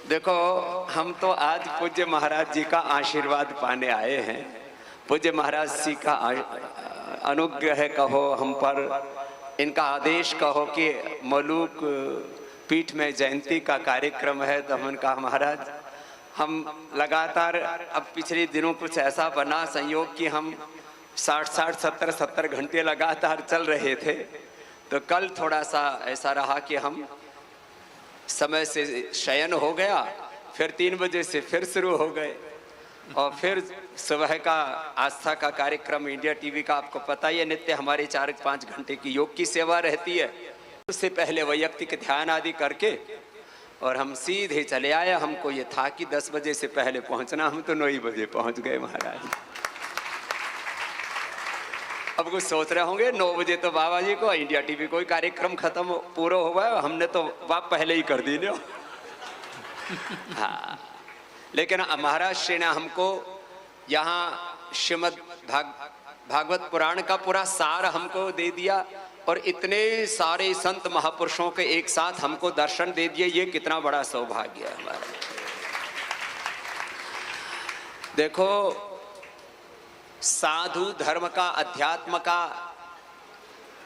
देखो, हम तो आज पूज्य महाराज जी का आशीर्वाद पाने आए हैं। पूज्य महाराज जी का अनुग्रह कहो हम पर, इनका आदेश कहो कि मलूक पीठ में जयंती का कार्यक्रम है, तो हमने कहा महाराज हम लगातार, अब पिछले दिनों कुछ ऐसा बना संयोग कि हम 60 70 घंटे लगातार चल रहे थे, तो कल थोड़ा सा ऐसा रहा कि हम समय से शयन हो गया, फिर 3 बजे से फिर शुरू हो गए, और फिर सुबह का आस्था का कार्यक्रम इंडिया टीवी का आपको पता ही है, नित्य हमारी 4-5 घंटे की योग की सेवा रहती है। उससे पहले वैयक्तिक ध्यान आदि करके और हम सीधे चले आए। हमको ये था कि 10 बजे से पहले पहुंचना, हम तो 9 बजे पहुंच गए महाराज। अब कुछ सोच रहे होंगे 9 बजे तो बाबा जी को इंडिया टीवी कोई कार्यक्रम खत्म पूरा हुआ है, हमने तो बाप पहले ही कर दी ना। हाँ, लेकिन महाराज श्री ने हमको यहाँ श्रीमद् भागवत पुराण का पूरा सार हमको दे दिया, और इतने सारे संत महापुरुषों के एक साथ हमको दर्शन दे दिए। ये कितना बड़ा सौभाग्य है हमारा। देखो, साधु धर्म का, अध्यात्म का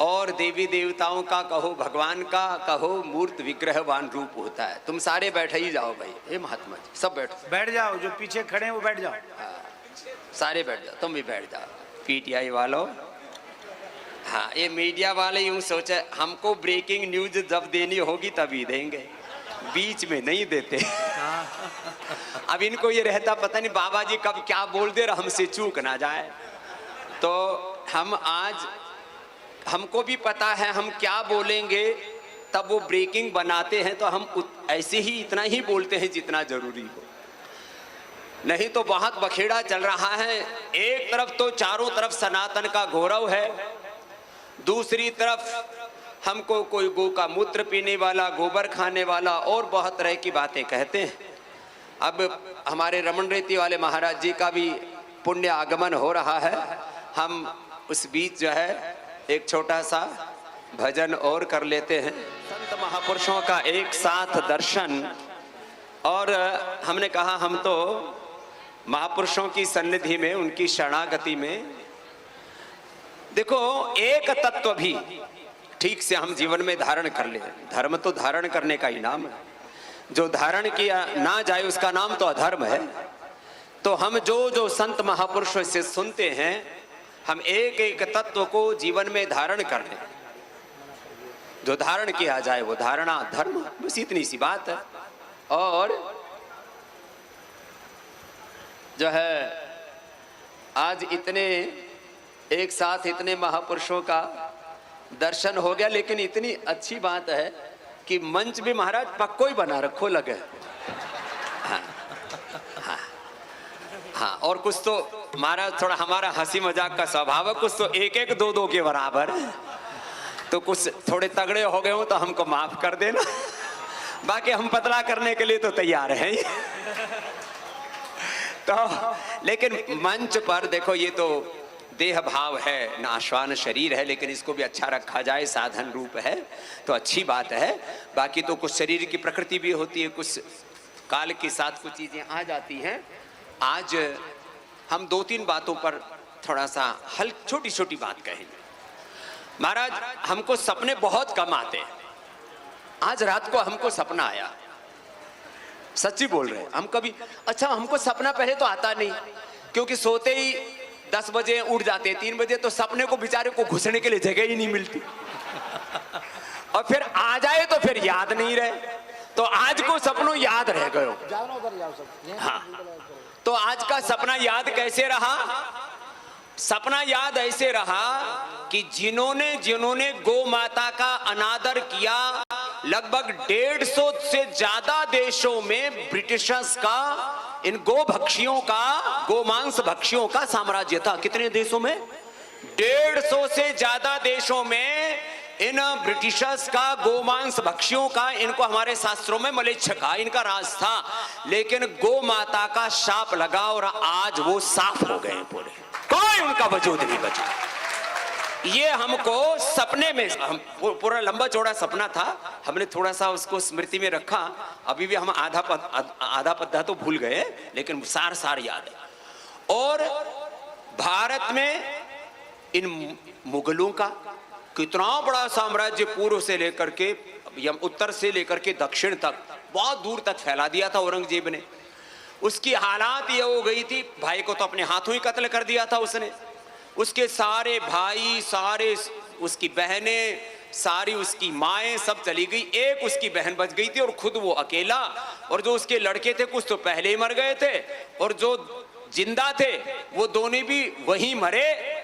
और देवी देवताओं का कहो, भगवान का कहो, मूर्त विग्रहवान रूप होता है। तुम सारे बैठे ही जाओ भाई, हे महात्मा जी सब बैठ जाओ, जो पीछे खड़े हैं वो बैठ जाओ। सारे बैठ जाओ, तुम भी बैठ जाओ। पीटीआई वालों, हाँ, ये मीडिया वाले यूं सोचे हमको ब्रेकिंग न्यूज जब देनी होगी तभी देंगे, बीच में नहीं देते। अब इनको ये रहता पता नहीं बाबा जी कब क्या बोल दे, हमसे चूक ना जाए। तो हम आज, हमको भी पता है हम क्या बोलेंगे, तब वो ब्रेकिंग बनाते हैं तो हम ऐसे ही इतना ही बोलते हैं जितना जरूरी हो, नहीं तो बहुत बखेड़ा चल रहा है। एक तरफ तो चारों तरफ सनातन का गौरव है, दूसरी तरफ हमको कोई गौ का मूत्र पीने वाला, गोबर खाने वाला और बहुत तरह की बातें कहते हैं। अब हमारे रमन रेती वाले महाराज जी का भी पुण्य आगमन हो रहा है। हम उस बीच जो है एक छोटा सा भजन और कर लेते हैं। संत महापुरुषों का एक साथ दर्शन, और हमने कहा हम तो महापुरुषों की सन्निधि में, उनकी शरणागति में, देखो एक तत्व भी ठीक से हम जीवन में धारण कर ले। धर्म तो धारण करने का ही नाम है, जो धारण किया ना जाए उसका नाम तो अधर्म है। तो हम जो संत महापुरुषों से सुनते हैं, हम एक एक तत्व को जीवन में धारण कर लें। जो धारण किया जाए वो धारणा धर्म, बस इतनी सी बात है। और जो है आज इतने एक साथ इतने महापुरुषों का दर्शन हो गया, लेकिन इतनी अच्छी बात है कि मंच भी महाराज पक्को ही बना रखो लगे। हाँ, हाँ, हाँ, और कुछ तो महाराज थोड़ा हमारा हंसी मजाक का स्वभाव है, कुछ तो 1-1 2-2 के बराबर, तो कुछ थोड़े तगड़े हो गए हो तो हमको माफ कर देना, बाकी हम पतला करने के लिए तो तैयार हैं। तो लेकिन मंच पर देखो, ये तो देह भाव है, नाशवान शरीर है, लेकिन इसको भी अच्छा रखा जाए, साधन रूप है तो अच्छी बात है। बाकी तो कुछ शरीर की प्रकृति भी होती है, कुछ काल के साथ कुछ चीजें आ जाती हैं। आज हम 2-3 बातों पर थोड़ा सा छोटी छोटी बात कहेंगे। महाराज, हमको सपने बहुत कम आते हैं। आज रात को हमको सपना आया, सच्ची बोल रहे हैं हम। कभी अच्छा, हमको सपना पहले तो आता नहीं, क्योंकि सोते ही 10 बजे उठ जाते, 3 बजे तो सपने को बेचारे को घुसने के लिए जगह ही नहीं मिलती, और फिर आ जाए तो फिर याद नहीं रहे। तो आज को सपनों याद रह गए। हाँ, तो आज का सपना याद कैसे रहा? सपना याद ऐसे रहा कि जिन्होंने गौ माता का अनादर किया, लगभग 150 से ज्यादा देशों में ब्रिटिशर्स का, इन गो भक्षियों का, गोमांस भक्षियों का साम्राज्य था। कितने देशों में? 150 से ज्यादा देशों में इन ब्रिटिशर्स का, गोमांस भक्षियों का, इनको हमारे शास्त्रों में मलेच्छ का इनका राज था। लेकिन गो माता का शाप लगा और आज वो साफ हो गए पूरे, कोई उनका वजूद नहीं बचा। ये हमको सपने में, हम पूरा लंबा चौड़ा सपना था, हमने थोड़ा सा उसको स्मृति में रखा। अभी भी हम आधा पद्धा तो भूल गए, लेकिन सार याद है। और भारत में इन मुगलों का कितना बड़ा साम्राज्य पूर्व से लेकर के, उत्तर से लेकर के दक्षिण तक बहुत दूर तक फैला दिया था औरंगजेब ने। उसकी हालात ये हो गई थी, भाई को तो अपने हाथों ही कत्ल कर दिया था उसने, उसके सारे भाई, सारे उसकी बहनें, सारी उसकी माएँ सब चली गई, एक उसकी बहन बच गई थी और खुद वो अकेला। और जो उसके लड़के थे कुछ तो पहले ही मर गए थे, और जो जिंदा थे वो दोनों भी वहीं मरे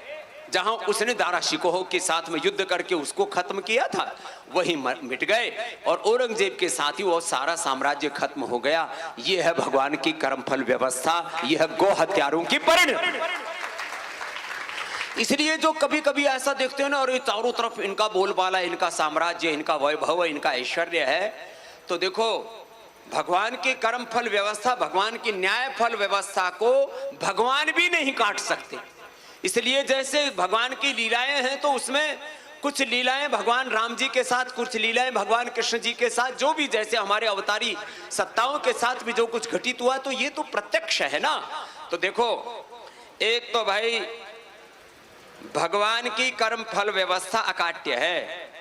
जहां उसने दारा शिकोह के साथ में युद्ध करके उसको खत्म किया था, वहीं मिट गए। और औरंगजेब के साथ ही वो सारा साम्राज्य खत्म हो गया। ये है भगवान की कर्मफल व्यवस्था, यह है गो हत्यारों की परिणति। इसलिए जो कभी कभी ऐसा देखते हो ना, और ये चारों तरफ इनका बोलबाला, इनका साम्राज्य, इनका वैभव, इनका ऐश्वर्य है, तो देखो भगवान की कर्म फल व्यवस्था, भगवान की न्याय फल व्यवस्था को भगवान भी नहीं काट सकते। इसलिए जैसे भगवान की लीलाएं हैं तो उसमें कुछ लीलाएं भगवान राम जी के साथ, कुछ लीलाएं भगवान कृष्ण जी के साथ, जो भी जैसे हमारे अवतारी सत्ताओं के साथ भी जो कुछ घटित हुआ, तो ये तो प्रत्यक्ष है ना। तो देखो, एक तो भाई भगवान की कर्म फल व्यवस्था अकाट्य है,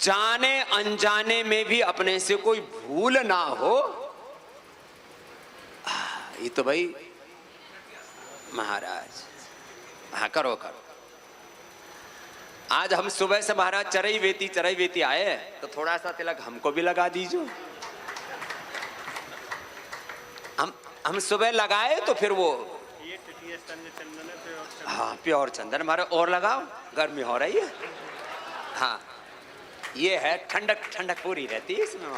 जाने अनजाने में भी अपने से कोई भूल ना हो, ये तो भाई महाराज, हाँ करो करो। आज हम सुबह से महाराज चरई वेती आए, तो थोड़ा सा तिलक हमको भी लगा दीजिए। हम सुबह लगाए तो फिर वो हाँ प्योर चंदन हमारे और लगाओ, गर्मी हो रही है। हाँ ये है, ठंडक ठंडक पूरी रहती है इसमें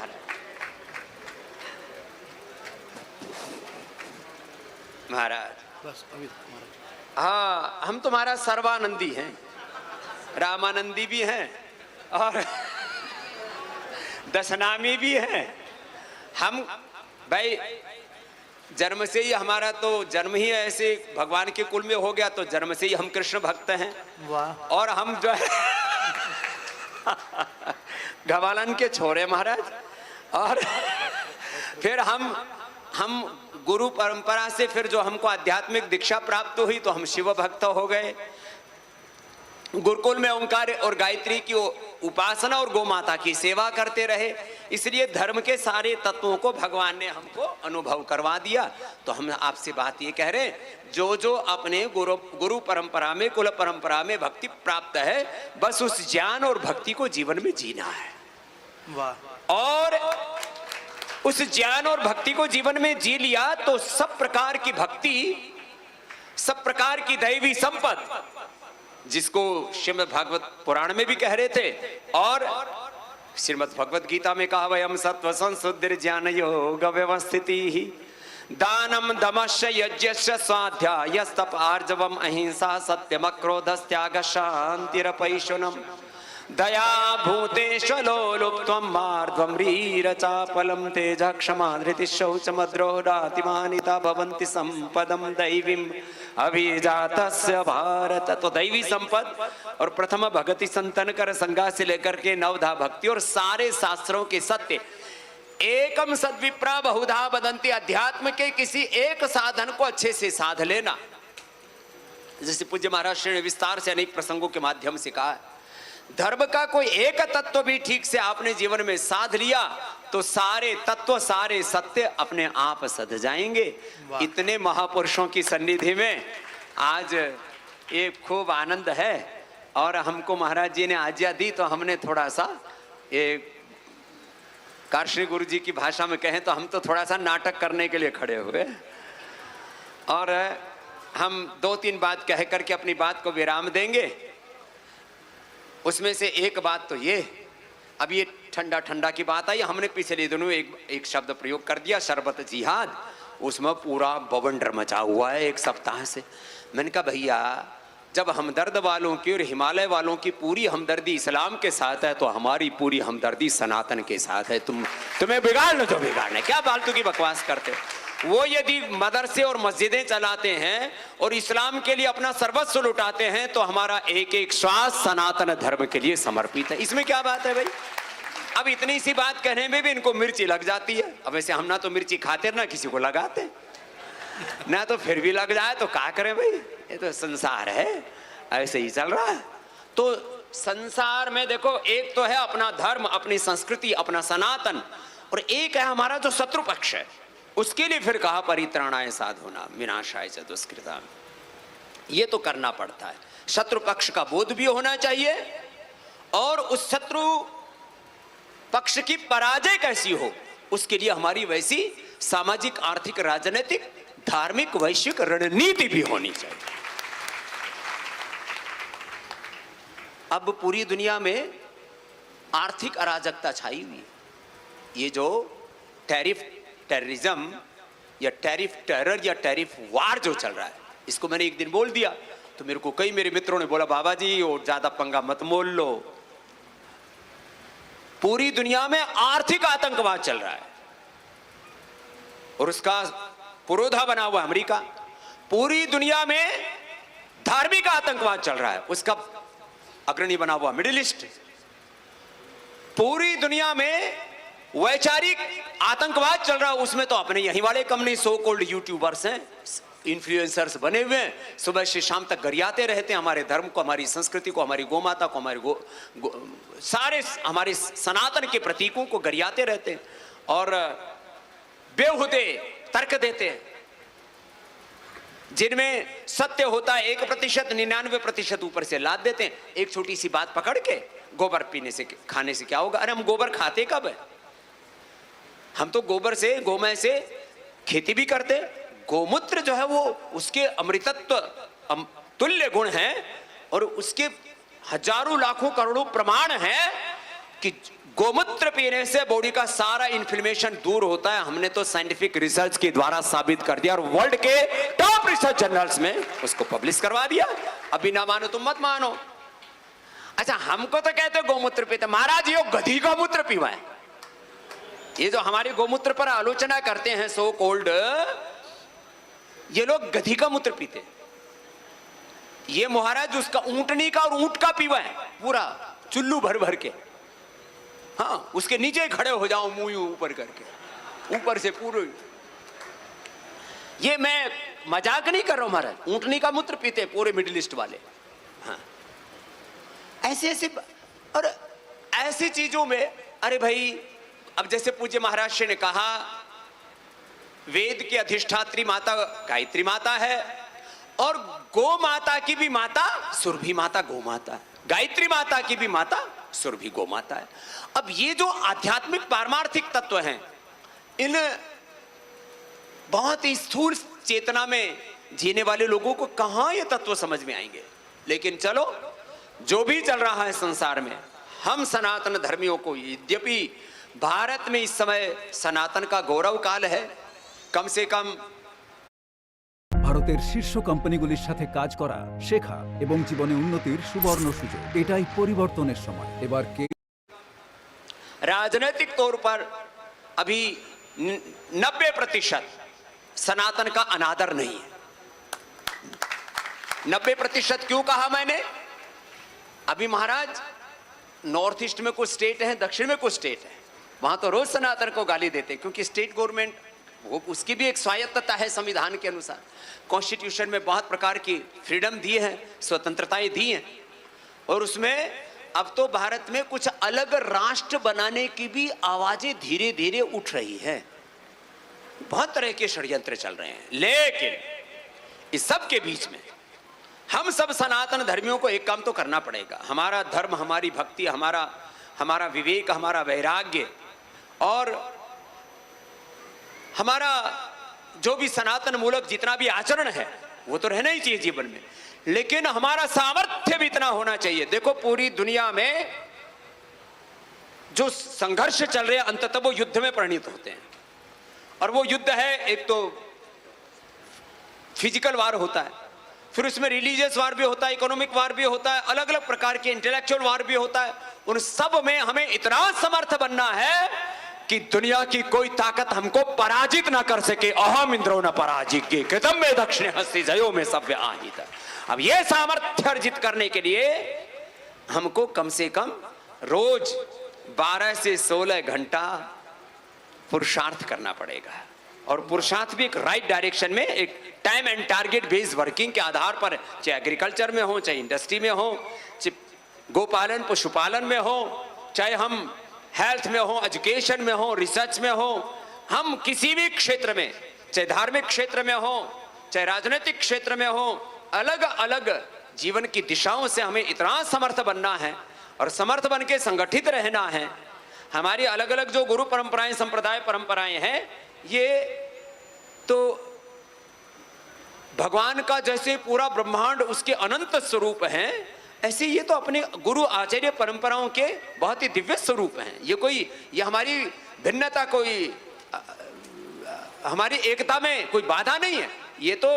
महाराज। बस अभी हाँ, हम तुम्हारा सर्वानंदी हैं, रामानंदी भी हैं और दशनामी भी हैं। हम भाई जन्म से ही, हमारा तो जन्म ही ऐसे भगवान के कुल में हो गया, तो जन्म से ही हम कृष्ण भक्त हैं। वाह। और हम जो है गवालन के छोरे महाराज, और फिर हम गुरु परंपरा से फिर जो हमको आध्यात्मिक दीक्षा प्राप्त हुई तो हम शिव भक्त हो गए। गुरुकुल में ओंकार और गायत्री की उपासना और गौ माता की सेवा करते रहे। इसलिए धर्म के सारे तत्वों को भगवान ने हमको अनुभव करवा दिया। तो हम आपसे बात ये कह रहे हैं, जो अपने गुरु परंपरा में, कुल परंपरा में भक्ति प्राप्त है, बस उस ज्ञान और भक्ति को जीवन में जीना है। वाह। और उस ज्ञान और भक्ति को जीवन में जी लिया तो सब प्रकार की भक्ति, सब प्रकार की दैवी संपत्ति, जिसको श्रीमद् भागवत पुराण में भी कह रहे थे और श्रीमद् भगवत गीता में कहा, वयम सत्व संशुद्धि ज्ञान योग व्यवस्थिति ही दानम दमश्च यज्ञश्च स्वाध्यायस्तप आर्जवम अहिंसा सत्यम क्रोधस्त्याग शांतिरपैशुनम दया भूतेषु लोलुप्त्वं मार्द्वं रीरचापलं तेजः क्षमा धृतिः शौचमद्रोहातिमानिता भवन्ति संपदं दैवीं अभिजातस्य भारत। तो दैवी संपद और प्रथम भगति संतन कर संगा से लेकर के नवधा भक्ति और सारे शास्त्रों के सत्य, एकम सद्विप्रा बहुधा वदन्ति, अध्यात्म के किसी एक साधन को अच्छे से साध लेना। जैसे पूज्य महाराज श्री ने विस्तार से अनेक प्रसंगों के माध्यम से कहा, धर्म का कोई एक तत्व भी ठीक से आपने जीवन में साध लिया तो सारे तत्व, सारे सत्य अपने आप सध जाएंगे। इतने महापुरुषों की सन्निधि में आज ये खूब आनंद है। और हमको महाराज जी ने आज्ञा दी तो हमने थोड़ा सा, ये कार्श्री गुरु जी की भाषा में कहें तो हम तो थोड़ा सा नाटक करने के लिए खड़े हुए और हम 2-3 बात कह करके अपनी बात को विराम देंगे। उसमें से एक बात तो ये, अब ये ठंडा ठंडा की बात आई, हमने पिछले दिनों एक शब्द प्रयोग कर दिया, शरबत जिहाद, उसमें पूरा बवंडर मचा हुआ है एक सप्ताह से। मैंने कहा भैया, जब हमदर्द वालों की और हिमालय वालों की पूरी हमदर्दी इस्लाम के साथ है तो हमारी पूरी हमदर्दी सनातन के साथ है। तुम्हें बिगाड़ना तो बिगाड़ना, क्या फालतू की बकवास करते हो। वो यदि मदरसे और मस्जिदें चलाते हैं और इस्लाम के लिए अपना सर्वस्व लुटाते हैं, तो हमारा एक एक श्वास सनातन धर्म के लिए समर्पित है। इसमें क्या बात है भाई? अब इतनी सी बात कहने में भी इनको मिर्ची लग जाती है। अब वैसे हम ना तो मिर्ची खाते ना किसी को लगाते, ना तो फिर भी लग जाए तो क्या करें भाई, ये तो संसार है, ऐसे ही चल रहा है। तो संसार में देखो, एक तो है अपना धर्म, अपनी संस्कृति, अपना सनातन, और एक है हमारा जो शत्रु पक्ष है। उसके लिए फिर कहा परित्राणाय साधूनां विनाशाय च दुष्कृताम्। ये तो करना पड़ता है। शत्रु पक्ष का बोध भी होना चाहिए, और उस शत्रु पक्ष की पराजय कैसी हो उसके लिए हमारी वैसी सामाजिक, आर्थिक, राजनीतिक, धार्मिक, वैश्विक रणनीति भी होनी चाहिए। अब पूरी दुनिया में आर्थिक अराजकता छाई हुई है। ये जो टेररिज्म या टैरिफ टेरर या टैरिफ वार जो चल रहा है, इसको मैंने एक दिन बोल दिया तो मेरे को कई मेरे मित्रों ने बोला, बाबा जी वो ज्यादा पंगा मत मोल लो। पूरी दुनिया में आर्थिक आतंकवाद चल रहा है और उसका पुरोधा बना हुआ अमेरिका। पूरी दुनिया में धार्मिक आतंकवाद चल रहा है, उसका अग्रणी बना हुआ मिडिल ईस्ट। पूरी दुनिया में वैचारिक आतंकवाद चल रहा है, उसमें तो अपने यहीं वाले कम नहीं, सो कॉल्ड यूट्यूबर्स हैं, इन्फ्लुएंसर्स बने हुए हैं, सुबह से शाम तक गरियाते रहते हैं हमारे धर्म को, हमारी संस्कृति को, हमारी गौ माता को, हमारे सारे हमारे सनातन के प्रतीकों को गरियाते रहते हैं और बेहुदे तर्क देते हैं, जिनमें सत्य होता है 1%, 99% ऊपर से लाद देते हैं। एक छोटी सी बात पकड़ के, गोबर पीने से खाने से क्या होगा? अरे हम गोबर खाते कब है? हम तो गोबर से, गोमय से खेती भी करते। गोमूत्र जो है वो उसके अमृतत्व तुल्य गुण हैं और उसके हजारों लाखों करोड़ों प्रमाण हैं कि गोमूत्र पीने से बॉडी का सारा इन्फ्लेमेशन दूर होता है। हमने तो साइंटिफिक रिसर्च के द्वारा साबित कर दिया और वर्ल्ड के टॉप रिसर्च जर्नल्स में उसको पब्लिश करवा दिया। अभी ना मानो तुम मत मानो। अच्छा, हमको तो कहते गोमूत्र पीते, महाराज ये गधी का मूत्र पीवा है। ये जो हमारे गोमूत्र पर आलोचना करते हैं सो कॉल्ड, ये लोग गधी का मूत्र पीते। ये महाराज उसका ऊंटनी का और ऊंट का पीवा है, पूरा चुल्लू भर भर के। हाँ, उसके नीचे खड़े हो जाओ मुंह ऊपर करके, ऊपर से पूरे। ये मैं मजाक नहीं कर रहा हूं महाराज, ऊंटनी का मूत्र पीते पूरे मिडिल ईस्ट वाले। हाँ, ऐसे ऐसे और ऐसी चीजों में, अरे भाई अब जैसे पूज्य महाराज जी ने कहा, वेद की अधिष्ठात्री माता गायत्री माता है और गो माता की भी माता सुरभि माता गो माता है, गायत्री माता की भी माता सुरभि गो माता है। अब ये जो आध्यात्मिक पारमार्थिक तत्व हैं, इन बहुत ही स्थूल चेतना में जीने वाले लोगों को कहां ये तत्व समझ में आएंगे। लेकिन चलो, जो भी चल रहा है संसार में, हम सनातन धर्मियों को, यद्यपि भारत में इस समय सनातन का गौरव काल है, कम से कम ভারতের শীর্ষ কোম্পানিগুলির সাথে কাজ করা, শেখা এবং জীবনে উন্নতির সুবর্ণ সুযোগ। এটাই পরিবর্তনের সময়। এবার কে राजनीतिक तौर पर अभी 90% सनातन का अनादर नहीं है। 90% क्यों कहा मैंने? अभी महाराज नॉर्थ ईस्ट में कुछ स्टेट है, दक्षिण में कुछ स्टेट है, वहां तो रोज सनातन को गाली देते हैं, क्योंकि स्टेट गवर्नमेंट वो उसकी भी एक स्वायत्तता है संविधान के अनुसार। कॉन्स्टिट्यूशन में बहुत प्रकार की फ्रीडम दी है, स्वतंत्रताएं दी हैं, और उसमें अब तो भारत में कुछ अलग राष्ट्र बनाने की भी आवाजें धीरे धीरे उठ रही हैं। बहुत तरह के षड्यंत्र चल रहे हैं, लेकिन इस सब के बीच में हम सब सनातन धर्मियों को एक काम तो करना पड़ेगा। हमारा धर्म, हमारी भक्ति, हमारा विवेक, हमारा वैराग्य और हमारा जो भी सनातन मूलक जितना भी आचरण है वो तो रहना ही चाहिए जीवन में, लेकिन हमारा सामर्थ्य भी इतना होना चाहिए। देखो, पूरी दुनिया में जो संघर्ष चल रहे हैं अंततः वो युद्ध में परिणत होते हैं, और वो युद्ध है, एक तो फिजिकल वार होता है, फिर उसमें रिलीजियस वार भी होता है, इकोनॉमिक वार भी होता है, अलग अलग प्रकार के इंटेलेक्चुअल वार भी होता है। उन सब में हमें इतना समर्थ बनना है कि दुनिया की कोई ताकत हमको पराजित ना कर सके। अहम इंद्रो न पराजित के कृतम में दक्षिण हस्ती जयो में सव्य आहित। अब ये सामर्थ्य अर्जित करने के लिए हमको कम से कम रोज 12 से 16 घंटा पुरुषार्थ करना पड़ेगा, और पुरुषार्थ भी एक राइट डायरेक्शन में, एक time and target based working के आधार पर, चाहे एग्रीकल्चर में हो, चाहे इंडस्ट्री में हो, चाहे गोपालन पशुपालन में हो, चाहे हम हेल्थ में हो, एजुकेशन में हो, रिसर्च में हो, हम किसी भी क्षेत्र में, चाहे धार्मिक क्षेत्र में हो, चाहे राजनीतिक क्षेत्र में हो, अलग अलग जीवन की दिशाओं से हमें इतना समर्थ बनना है और समर्थ बन के संगठित रहना है। हमारी अलग अलग जो गुरु परंपराएं, संप्रदाय परंपराएं हैं, ये तो भगवान का जैसे पूरा ब्रह्मांड उसके अनंत स्वरूप हैं, ऐसे ये तो अपने गुरु आचार्य परंपराओं के बहुत ही दिव्य स्वरूप हैं। ये हमारी भिन्नता, कोई हमारी एकता में कोई बाधा नहीं है। ये तो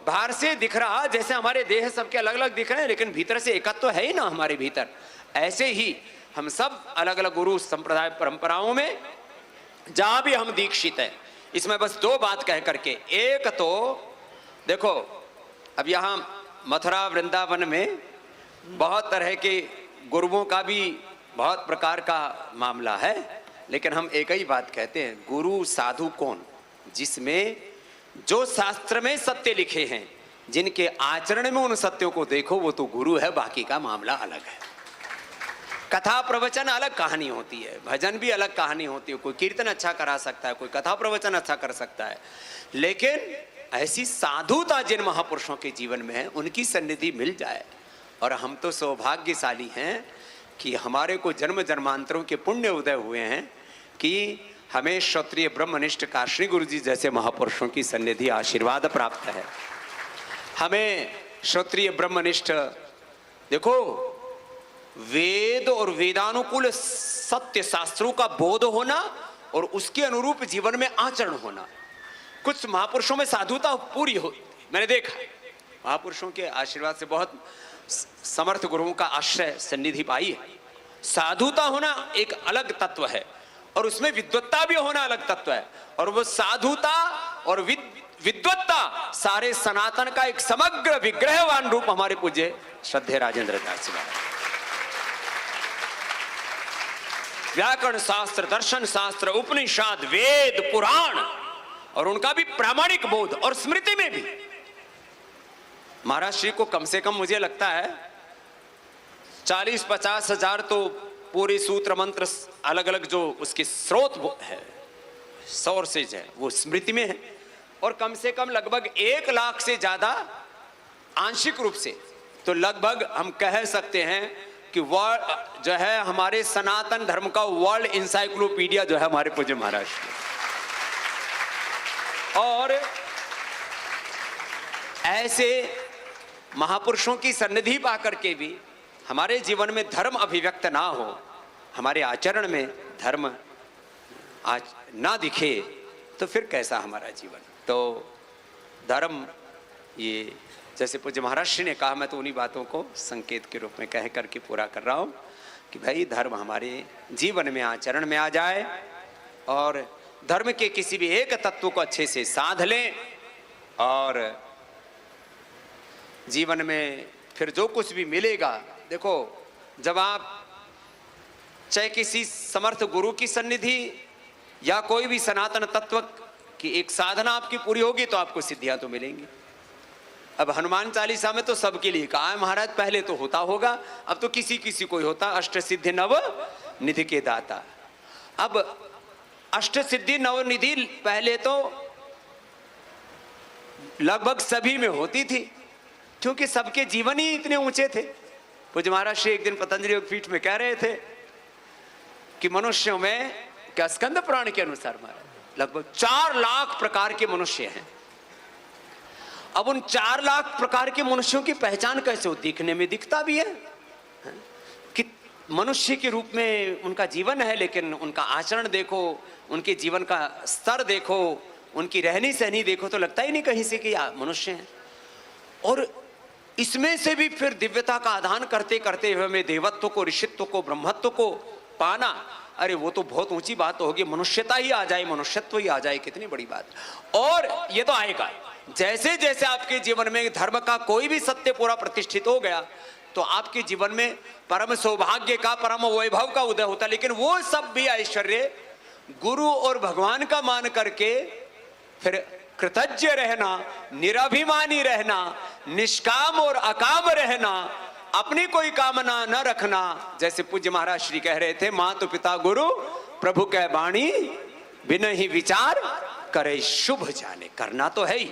बाहर से दिख रहा, जैसे हमारे देह सबके अलग अलग दिख रहे हैं, लेकिन भीतर से एकत्व तो है ही ना हमारे भीतर। ऐसे ही हम सब अलग अलग गुरु संप्रदाय परंपराओं में जहां भी हम दीक्षित हैं, इसमें बस 2 बात कह करके, एक तो देखो अब यहां मथुरा वृंदावन में बहुत तरह के गुरुओं का भी बहुत प्रकार का मामला है, लेकिन हम एक ही बात कहते हैं, गुरु साधु कौन? जिसमें जो शास्त्र में सत्य लिखे हैं, जिनके आचरण में उन सत्यों को देखो, वो तो गुरु है, बाकी का मामला अलग है। कथा प्रवचन अलग कहानी होती है, भजन भी अलग कहानी होती है। कोई कीर्तन अच्छा करा सकता है, कोई कथा प्रवचन अच्छा कर सकता है, लेकिन ऐसी साधुता जिन महापुरुषों के जीवन में है, उनकी सन्निधि मिल जाए। और हम तो सौभाग्यशाली हैं कि हमारे को जन्म जन्मांतरों के पुण्य उदय हुए हैं कि हमें क्षत्रिय ब्रह्मनिष्ठ काशनी गुरु जी जैसे महापुरुषों की सन्निधि आशीर्वाद प्राप्त है। हमें क्षत्रिय ब्रह्मनिष्ठ, देखो वेद और वेदानुकूल सत्य शास्त्रों का बोध होना और उसके अनुरूप जीवन में आचरण होना। कुछ महापुरुषों में साधुता पूरी हो, मैंने देखा महापुरुषों के आशीर्वाद से बहुत समर्थ गुरुओं का आश्रय सन्निधि पाई है। साधुता होना एक अलग तत्व है और उसमें विद्वत्ता भी होना अलग तत्व है, और वो साधुता और विद्वत्ता सारे सनातन का एक समग्र विग्रहवान रूप हमारे पूज्य श्रद्धेय राजेंद्र दास जी महाराज। व्याकरण शास्त्र, दर्शन शास्त्र, उपनिषद, वेद, पुराण, और उनका भी प्रामाणिक बोध, और स्मृति में भी महाराज श्री को कम से कम मुझे लगता है 40-50 हजार तो पूरे सूत्र मंत्र अलग अलग जो उसके स्रोत है, सोर्सेज है, वो स्मृति में है। और कम से कम लगभग 1 लाख से ज्यादा आंशिक रूप से तो लगभग हम कह सकते हैं कि वर्ल्ड जो है हमारे सनातन धर्म का वर्ल्ड इंसाइक्लोपीडिया जो है हमारे पूज्य महाराज। और ऐसे महापुरुषों की सन्निधि पा करके भी हमारे जीवन में धर्म अभिव्यक्त ना हो, हमारे आचरण में धर्म ना दिखे, तो फिर कैसा हमारा जीवन? तो धर्म, ये जैसे पूज्य महाराज श्री ने कहा, मैं तो उन्हीं बातों को संकेत के रूप में कह करके पूरा कर रहा हूं कि भाई धर्म हमारे जीवन में आचरण में आ जाए और धर्म के किसी भी एक तत्व को अच्छे से साध लें, और जीवन में फिर जो कुछ भी मिलेगा, देखो जब आप चाहे किसी समर्थ गुरु की सन्निधि या कोई भी सनातन तत्व की एक साधना आपकी पूरी होगी तो आपको सिद्धियां तो मिलेंगी। अब हनुमान चालीसा में तो सबके लिए कहा है महाराज, पहले तो होता होगा, अब तो किसी किसी को ही होता। अष्ट सिद्धि नव निधि के दाता। अब अष्ट सिद्धि नव निधि पहले तो लगभग सभी में होती थी, क्योंकि सबके जीवन ही इतने ऊंचे थे। पूज्य महाराज श्री एक दिन पतंजलि योग पीठ में कह रहे थे कि मनुष्यों में, क्या स्कंद पुराण के अनुसार महाराज लगभग 4 लाख प्रकार के मनुष्य हैं। अब उन 4 लाख प्रकार के मनुष्यों की पहचान कैसे हो? दिखने में दिखता भी है कि मनुष्य के रूप में उनका जीवन है, लेकिन उनका आचरण देखो, उनके जीवन का स्तर देखो, उनकी रहनी सहनी देखो, तो लगता ही नहीं कहीं से कि मनुष्य हैं। और इसमें से भी फिर दिव्यता का आधान करते करते हमें देवत्व को, ऋषित्व को, ब्रह्मत्व को पाना, अरे वो तो बहुत ऊंची बात होगी, मनुष्यता ही आ जाए, मनुष्यत्व ही आ जाए, कितनी बड़ी बात। और ये तो आएगा, जैसे जैसे आपके जीवन में धर्म का कोई भी सत्य पूरा प्रतिष्ठित हो गया तो आपके जीवन में परम सौभाग्य का, परम वैभव का उदय होता है। लेकिन वो सब भी ऐश्वर्य गुरु और भगवान का मान करके फिर कृतज्ञ रहना, निराभिमानी रहना, निष्काम और अकाम रहना, अपनी कोई कामना न रखना। जैसे पूज्य महाराज श्री कह रहे थे, मातु पिता गुरु प्रभु कह बाणी, बिन ही विचार करे शुभ जाने। करना तो है ही,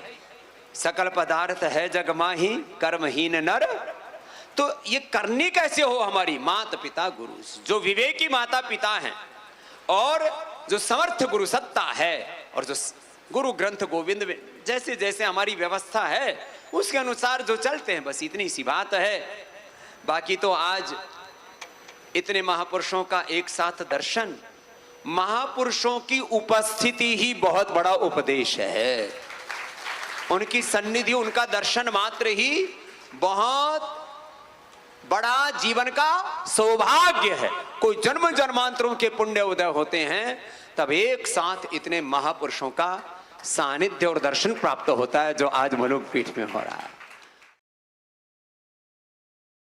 सकल पदार्थ है जग माही, कर्महीन नर। तो ये करनी कैसे हो हमारी? माता पिता गुरु, जो विवेकी माता पिता हैं और जो समर्थ गुरु सत्ता है और जो गुरु ग्रंथ गोविंद में जैसे जैसे हमारी व्यवस्था है उसके अनुसार जो चलते हैं, बस इतनी सी बात है। बाकी तो आज इतने महापुरुषों का एक साथ दर्शन, महापुरुषों की उपस्थिति ही बहुत बड़ा उपदेश है। उनकी सन्निधि, उनका दर्शन मात्र ही बहुत बड़ा जीवन का सौभाग्य है। कोई जन्म जन्मांतरों के पुण्य उदय होते हैं तब एक साथ इतने महापुरुषों का सानिध्य और दर्शन प्राप्त होता है, जो आज मलुक पीठ में हो रहा है।